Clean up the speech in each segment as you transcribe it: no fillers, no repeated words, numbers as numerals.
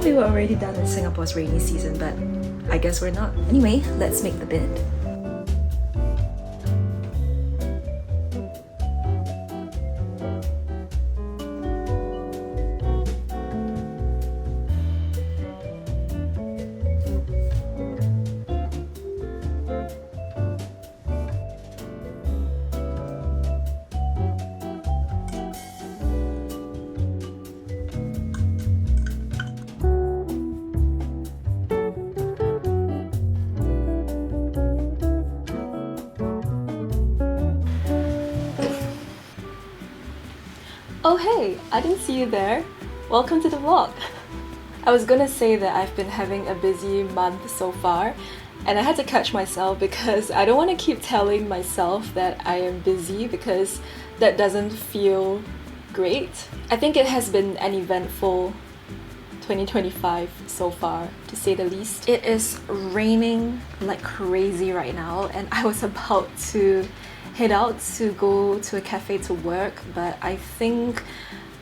thought we were already done with Singapore's rainy season, but I guess we're not. Anyway, let's make the bid. Oh hey, I didn't see you there. Welcome to the vlog. I was gonna say that I've been having a busy month so far, and I had to catch myself because I don't want to keep telling myself that I am busy because that doesn't feel great. I think it has been an eventful 2025 so far, to say the least. It is raining like crazy right now, and I was about to head out to go to a cafe to work, but I think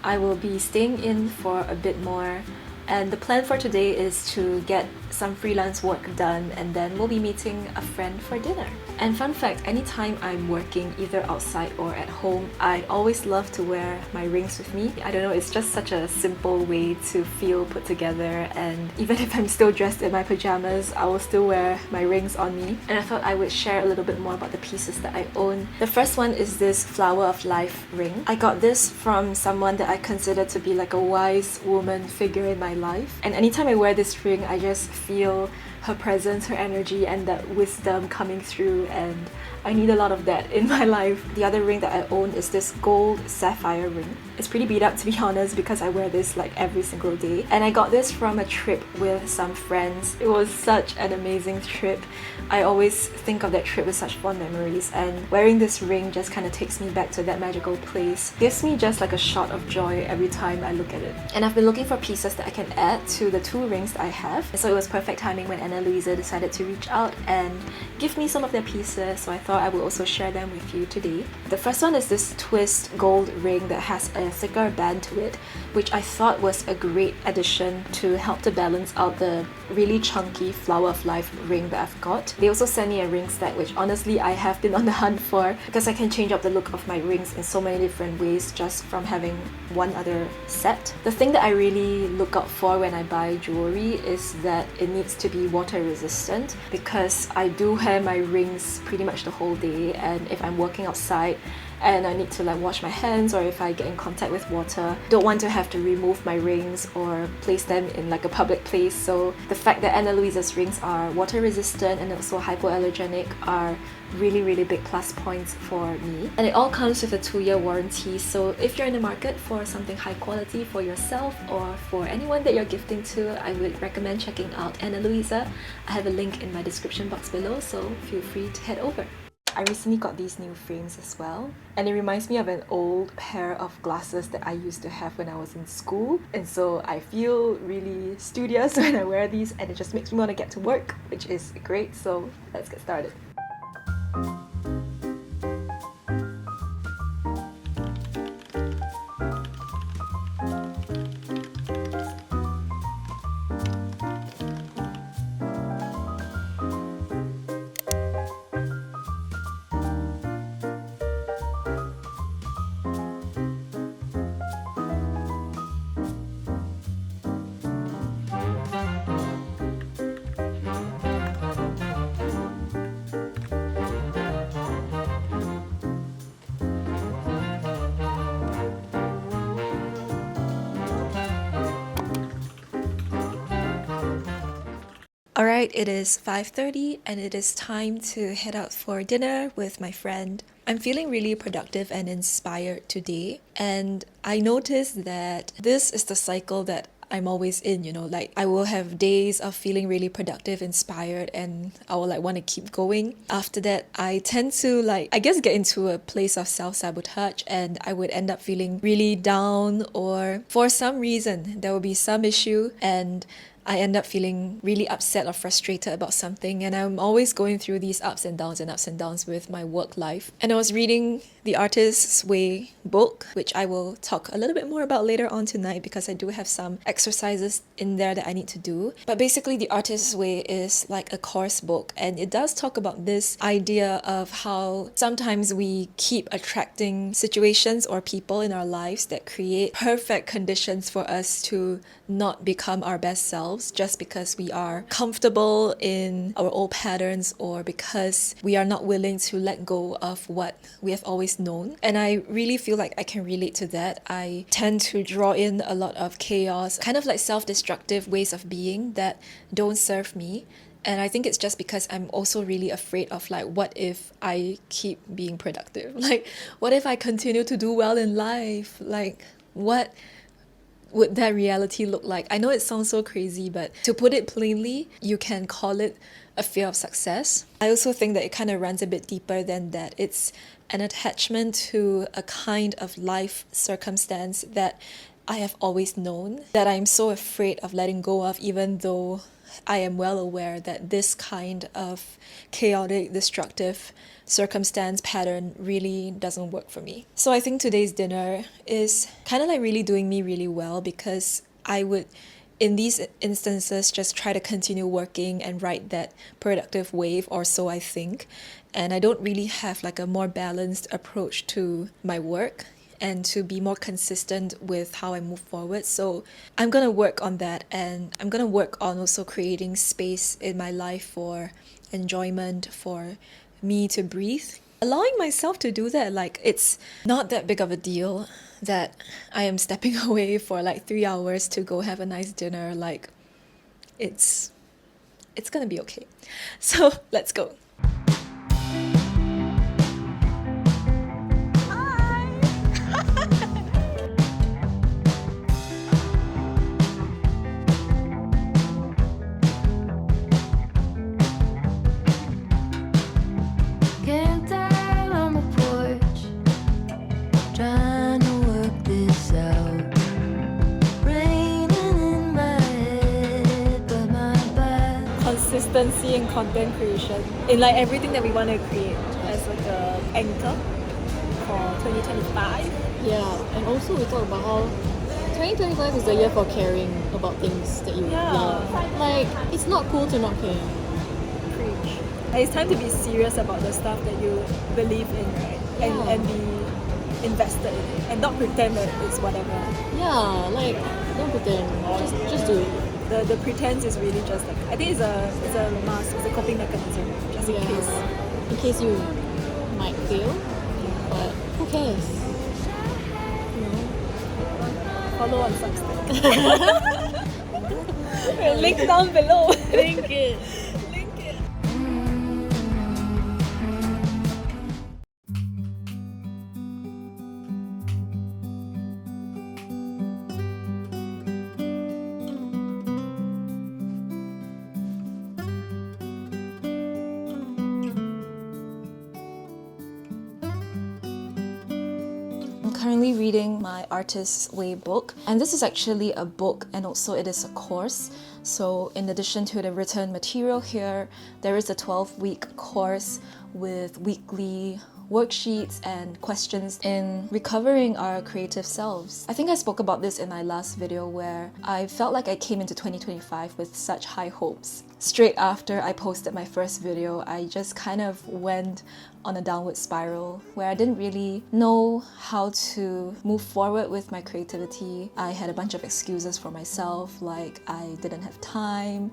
I will be staying in for a bit more. And the plan for today is to get some freelance work done, and then we'll be meeting a friend for dinner. And fun fact, anytime I'm working either outside or at home, I always love to wear my rings with me. I don't know, it's just such a simple way to feel put together, and even if I'm still dressed in my pajamas, I will still wear my rings on me. And I thought I would share a little bit more about the pieces that I own. The first one is this Flower of Life ring. I got this from someone that I consider to be like a wise woman figure in my life. And anytime I wear this ring, I just feel her presence, her energy, and that wisdom coming through, and I need a lot of that in my life. The other ring that I own is this gold sapphire ring. It's pretty beat up, to be honest, because I wear this like every single day. And I got this from a trip with some friends. It was such an amazing trip. I always think of that trip with such fond memories, and wearing this ring just kind of takes me back to that magical place. Gives me just like a shot of joy every time I look at it. And I've been looking for pieces that I can add to the two rings that I have. And so it was perfect timing when Luisa decided to reach out and give me some of their pieces, so I thought I would also share them with you today. The first one is this twist gold ring that has a thicker band to it, which I thought was a great addition to help to balance out the really chunky Flower of Life ring that I've got. They also sent me a ring set, which honestly I have been on the hunt for, because I can change up the look of my rings in so many different ways just from having one other set. The thing that I really look out for when I buy jewelry is that it needs to be water resistant, because I do wear my rings pretty much the whole day, and if I'm working outside and I need to like wash my hands, or if I get in contact with water, don't want to have to remove my rings or place them in like a public place. So the fact that Ana Luisa's rings are water resistant and also hypoallergenic are really big plus points for me. And it all comes with a 2-year warranty, so if you're in the market for something high quality for yourself or for anyone that you're gifting to, I would recommend checking out Ana Luisa. I have a link in my description box below, so feel free to head over. I recently got these new frames as well, and it reminds me of an old pair of glasses that I used to have when I was in school, and so I feel really studious when I wear these, and it just makes me want to get to work, which is great. So let's get started. Alright, it is 5:30 and it is time to head out for dinner with my friend. I'm feeling really productive and inspired today, and I noticed that this is the cycle that I'm always in, you know, like I will have days of feeling really productive, inspired, and I will like want to keep going. After that, I tend to like, I guess, get into a place of self-sabotage, and I would end up feeling really down, or for some reason there will be some issue and I end up feeling really upset or frustrated about something, and I'm always going through these ups and downs with my work life. And I was reading The Artist's Way book, which I will talk a little bit more about later on tonight because I do have some exercises in there that I need to do. But basically, The Artist's Way is like a course book, and it does talk about this idea of how sometimes we keep attracting situations or people in our lives that create perfect conditions for us to not become our best selves just because we are comfortable in our old patterns or because we are not willing to let go of what we have always known. And I really feel like I can relate to that. I tend to draw in a lot of chaos, kind of like self-destructive ways of being that don't serve me. And I think it's just because I'm also really afraid of like, what if I keep being productive? Like, what if I continue to do well in life? Like, what would that reality look like? I know it sounds so crazy, but to put it plainly, you can call it a fear of success. I also think that it kind of runs a bit deeper than that. It's an attachment to a kind of life circumstance that I have always known, that I'm so afraid of letting go of, even though I am well aware that this kind of chaotic, destructive circumstance pattern really doesn't work for me. So I think today's dinner is kind of like really doing me really well because I would, in these instances, just try to continue working and ride that productive wave, or so I think. And I don't really have like a more balanced approach to my work and to be more consistent with how I move forward. So I'm gonna work on that, and I'm gonna work on also creating space in my life for enjoyment, for me to breathe. Allowing myself to do that, like it's not that big of a deal that I am stepping away for like 3 hours to go have a nice dinner. Like it's gonna be okay. So let's go. Consistency in content creation in like everything that we want to create as like a anchor for 2025. Yeah, and also we talk about how 2025 is the year for caring about things that you love. Like, it's not cool to not care. Preach. And it's time to be serious about the stuff that you believe in, right? And be invested in it and not pretend that it's whatever. Yeah, like, don't pretend. Just do it. The pretense is really just like, I think it's a mask, it's a coping mechanism, just in case. In case you might fail, but who cares? You know? Follow on Substack. Link down below. Link it. Currently reading my Artist's Way book, and this is actually a book and also it is a course. So in addition to the written material here, there is a 12-week course with weekly worksheets and questions in recovering our creative selves. I think I spoke about this in my last video where I felt like I came into 2025 with such high hopes. Straight after I posted my first video, I just kind of went on a downward spiral where I didn't really know how to move forward with my creativity. I had a bunch of excuses for myself, like I didn't have time,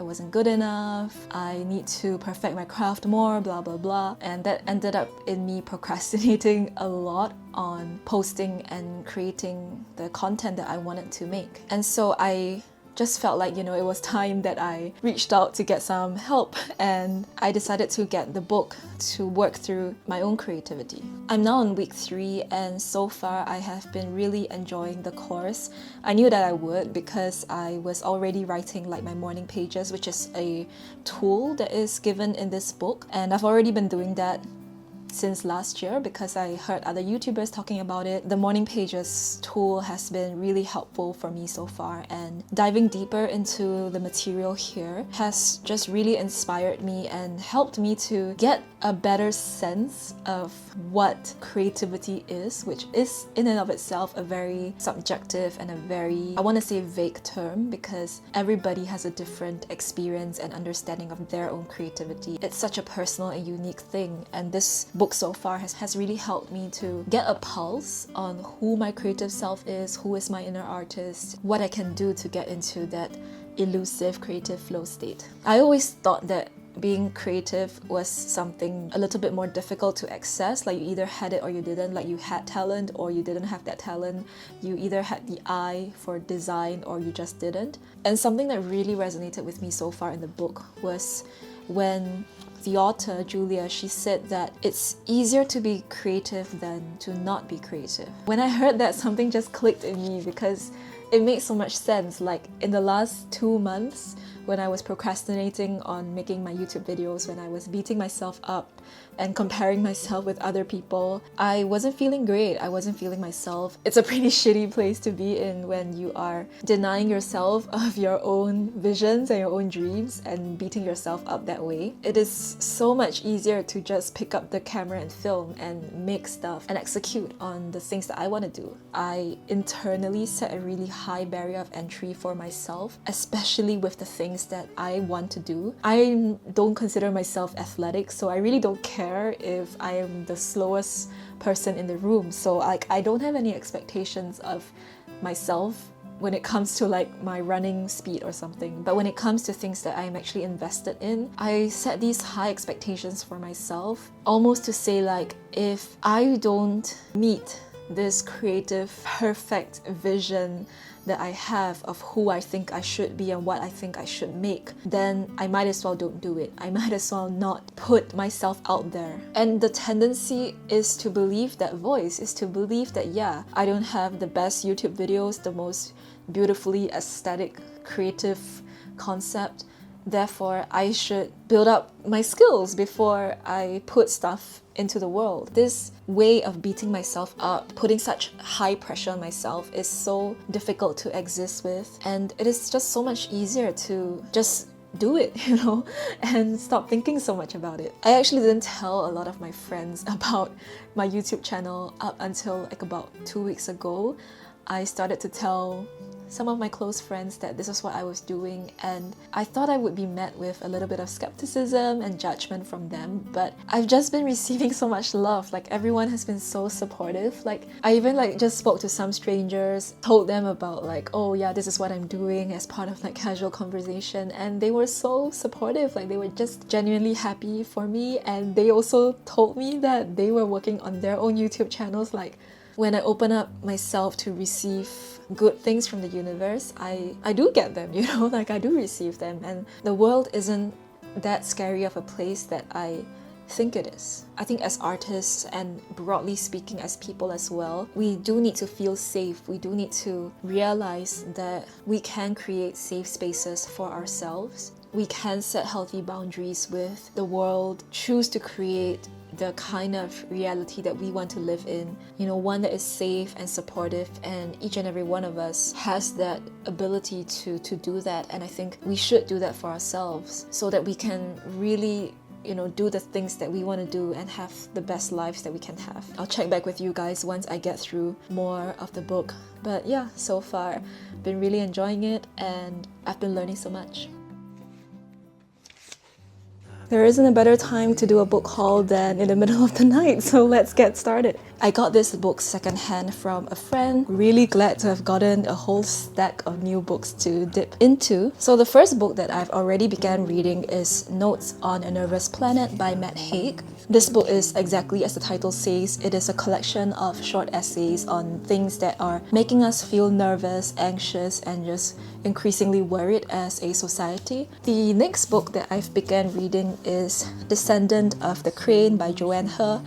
I wasn't good enough, I need to perfect my craft more, blah blah blah. And that ended up in me procrastinating a lot on posting and creating the content that I wanted to make. And so I just felt like, it was time that I reached out to get some help, and I decided to get the book to work through my own creativity. I'm now on week 3, and so far I have been really enjoying the course. I knew that I would because I was already writing like my morning pages, which is a tool that is given in this book, and I've already been doing that since last year because I heard other YouTubers talking about it. The morning pages tool has been really helpful for me so far, and diving deeper into the material here has just really inspired me and helped me to get a better sense of what creativity is, which is in and of itself a very subjective and a very, I want to say, vague term, because everybody has a different experience and understanding of their own creativity. It's such a personal and unique thing, and this book so far has really helped me to get a pulse on who my creative self is, who is my inner artist, what I can do to get into that elusive creative flow state. I always thought that being creative was something a little bit more difficult to access, like you either had it or you didn't, like you had talent or you didn't have that talent, you either had the eye for design or you just didn't. And something that really resonated with me so far in the book was when the author, Julia, she said that it's easier to be creative than to not be creative. When I heard that, something just clicked in me because it makes so much sense. Like in the last 2 months, when I was procrastinating on making my YouTube videos, when I was beating myself up and comparing myself with other people, I wasn't feeling great. I wasn't feeling myself. It's a pretty shitty place to be in when you are denying yourself of your own visions and your own dreams and beating yourself up that way. It is so much easier to just pick up the camera and film and make stuff and execute on the things that I want to do. I internally set a really high barrier of entry for myself, especially with the things that I want to do. I don't consider myself athletic, so I really don't care if I am the slowest person in the room. So I don't have any expectations of myself when it comes to like my running speed or something. But when it comes to things that I'm actually invested in, I set these high expectations for myself, almost to say like, if I don't meet this creative, perfect vision that I have of who I think I should be and what I think I should make, then I might as well don't do it. I might as well not put myself out there. And the tendency is to believe that voice, is to believe that, yeah, I don't have the best YouTube videos, the most beautifully aesthetic, creative concept. Therefore, I should build up my skills before I put stuff into the world. This way of beating myself up, putting such high pressure on myself, is so difficult to exist with. And it is just so much easier to just do it, and stop thinking so much about it. I actually didn't tell a lot of my friends about my YouTube channel up until like about 2 weeks ago. I started to tell some of my close friends that this is what I was doing, and I thought I would be met with a little bit of skepticism and judgment from them, but I've just been receiving so much love. Like everyone has been so supportive. Like I even just spoke to some strangers, told them about like, oh yeah, this is what I'm doing as part of like casual conversation, and they were so supportive. Like they were just genuinely happy for me, and they also told me that they were working on their own YouTube channels. Like when I open up myself to receive good things from the universe, I do get them, like I do receive them, and the world isn't that scary of a place that I think it is. I think as artists, and broadly speaking as people as well, we do need to feel safe. We do need to realize that we can create safe spaces for ourselves. We can set healthy boundaries with the world, choose to create the kind of reality that we want to live in, one that is safe and supportive, and each and every one of us has that ability to do that. And I think we should do that for ourselves so that we can really do the things that we want to do and have the best lives that we can have. I'll check back with you guys once I get through more of the book. But yeah, so far been really enjoying it, and I've been learning so much. There isn't a better time to do a book haul than in the middle of the night, so let's get started. I got this book secondhand from a friend. Really glad to have gotten a whole stack of new books to dip into. So the first book that I've already began reading is Notes on a Nervous Planet by Matt Haig. This book is exactly as the title says. It is a collection of short essays on things that are making us feel nervous, anxious, and just increasingly worried as a society. The next book that I've begun reading is Descendant of the Crane by Joanne He.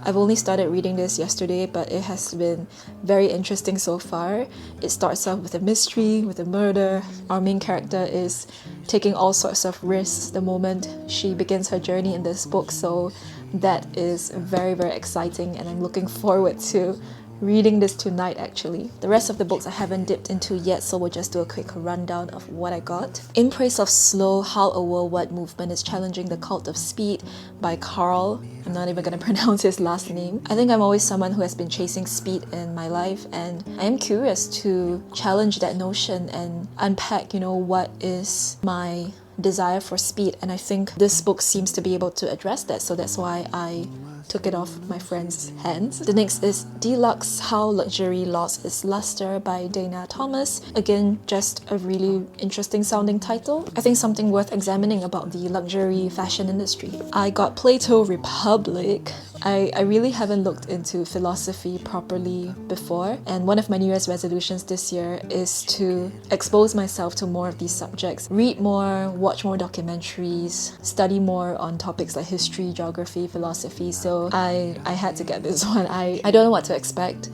I've only started reading this yesterday, but it has been very interesting so far. It starts off with a mystery, with a murder. Our main character is taking all sorts of risks the moment she begins her journey in this book, so that is very, very exciting, and I'm looking forward to reading this tonight actually. The rest of the books I haven't dipped into yet, so we'll just do a quick rundown of what I got. In Praise of Slow, How a Worldwide Movement is Challenging the Cult of Speed by Carl. I'm not even going to pronounce his last name. I think I'm always someone who has been chasing speed in my life, and I am curious to challenge that notion and unpack, what is my desire for speed, and I think this book seems to be able to address that, so that's why I took it off my friend's hands. The next is Deluxe, How Luxury Lost Its Luster by Dana Thomas. Again, just a really interesting sounding title. I think something worth examining about the luxury fashion industry. I got Plato Republic. I really haven't looked into philosophy properly before, and one of my New Year's resolutions this year is to expose myself to more of these subjects, read more, watch more documentaries, study more on topics like history, geography, philosophy. So I had to get this one. I don't know what to expect,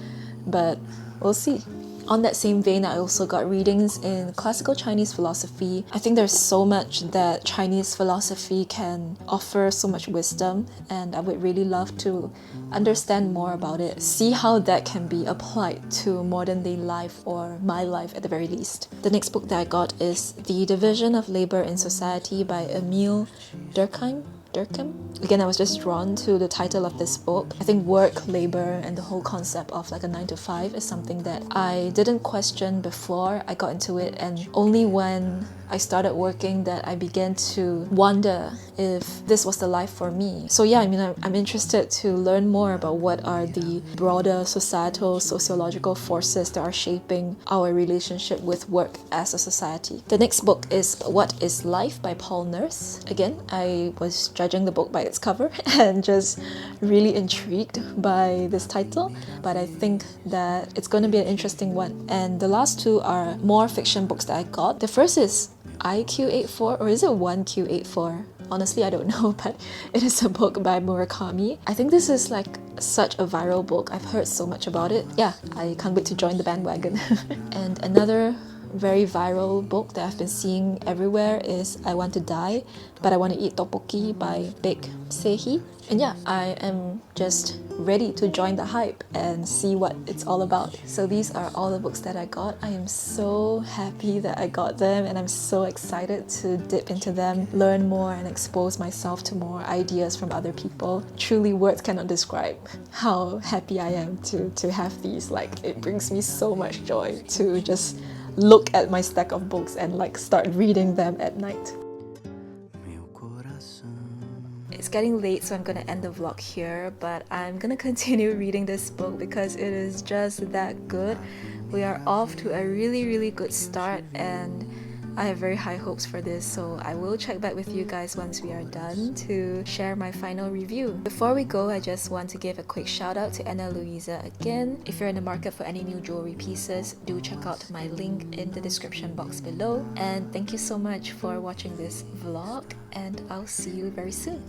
but we'll see. On that same vein, I also got readings in classical Chinese philosophy. I think there's so much that Chinese philosophy can offer, so much wisdom, and I would really love to understand more about it, see how that can be applied to modern day life, or my life at the very least. The next book that I got is The Division of Labor in Society by Emile Durkheim. Again, I was just drawn to the title of this book. I think work, labor, and the whole concept of like a 9 to 5 is something that I didn't question before I got into it, and only when I started working that I began to wonder if this was the life for me. So yeah, I'm interested to learn more about what are the broader societal, sociological forces that are shaping our relationship with work as a society. The next book is What is Life by Paul Nurse. Again, I was judging the book by its cover and just really intrigued by this title, but I think that it's going to be an interesting one. And the last two are more fiction books that I got. The first is IQ84, or is it 1Q84? Honestly, I don't know, but it is a book by Murakami. I think this is like such a viral book. I've heard so much about it. Yeah, I can't wait to join the bandwagon. And another very viral book that I've been seeing everywhere is I Want to Die, But I Want to Eat Tteokbokki by Baek Se-hee. And yeah, I am just ready to join the hype and see what it's all about. So these are all the books that I got. I am so happy that I got them, and I'm so excited to dip into them, learn more, and expose myself to more ideas from other people. Truly, words cannot describe how happy I am to have these. Like, it brings me so much joy to just look at my stack of books and like start reading them at night. It's getting late, so I'm gonna end the vlog here, but I'm gonna continue reading this book because it is just that good. We are off to a really, really good start, and I have very high hopes for this, so I will check back with you guys once we are done to share my final review. Before we go, I just want to give a quick shout out to Luisa again. If you're in the market for any new jewelry pieces, do check out my link in the description box below. And thank you so much for watching this vlog, and I'll see you very soon.